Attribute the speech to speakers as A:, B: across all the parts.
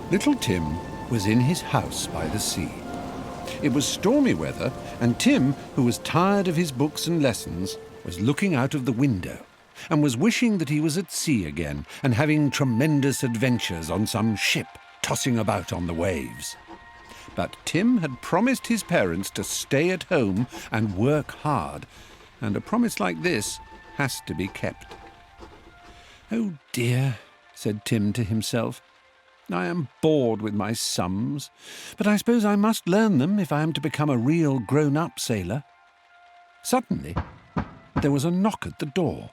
A: Little Tim was in his house by the sea. It was stormy weather, and Tim, who was tired of his books and lessons, was looking out of the window and was wishing that he was at sea again and having tremendous adventures on some ship tossing about on the waves. But Tim had promised his parents to stay at home and work hard, and a promise like this has to be kept. "Oh dear," said Tim to himself, "I am bored with my sums, but I suppose I must learn them if I am to become a real grown-up sailor." Suddenly, there was a knock at the door.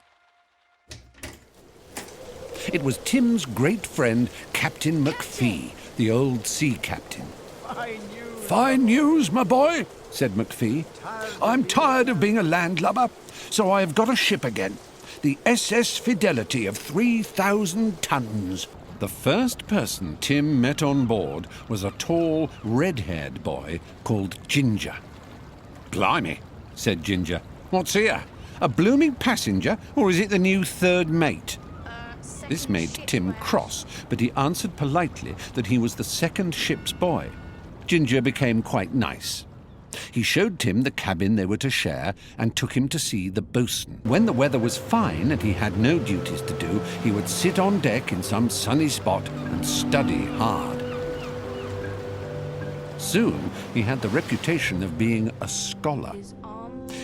A: It was Tim's great friend, Captain McPhee, the old sea captain. "Fine news, my boy," said McPhee. "I'm tired of being a landlubber, so I have got a ship again, the SS Fidelity of 3,000 tons. The first person Tim met on board was a tall, red-haired boy called Ginger. "Blimey," said Ginger. "What's here? A blooming passenger, or is it the new third mate?" This made Tim cross, but he answered politely that he was the second ship's boy. Ginger became quite nice. He showed Tim the cabin they were to share and took him to see the boatswain. When the weather was fine and he had no duties to do, he would sit on deck in some sunny spot and study hard. Soon he had the reputation of being a scholar.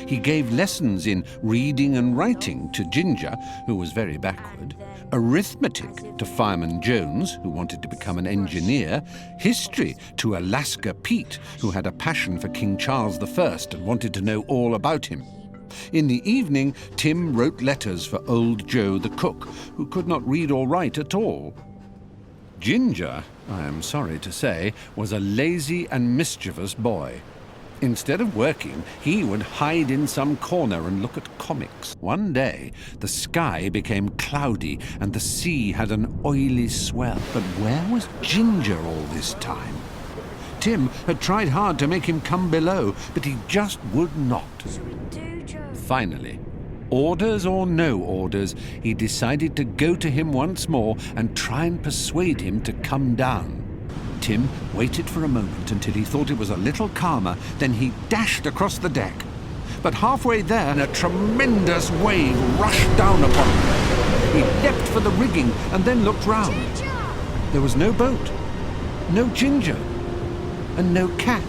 A: He gave lessons in reading and writing to Ginger, who was very backward, arithmetic to Fireman Jones, who wanted to become an engineer, history to Alaska Pete, who had a passion for King Charles I and wanted to know all about him. In the evening, Tim wrote letters for old Joe the cook, who could not read or write at all. Ginger, I am sorry to say, was a lazy and mischievous boy. Instead of working, he would hide in some corner and look at comics. One day, the sky became cloudy and the sea had an oily swell. But where was Ginger all this time? Tim had tried hard to make him come below, but he just would not. Finally, orders or no orders, he decided to go to him once more and try and persuade him to come down. Tim waited for a moment until he thought it was a little calmer, then he dashed across the deck. But halfway there, a tremendous wave rushed down upon him. He leapt for the rigging and then looked round. There was no boat, no Ginger, and no cat.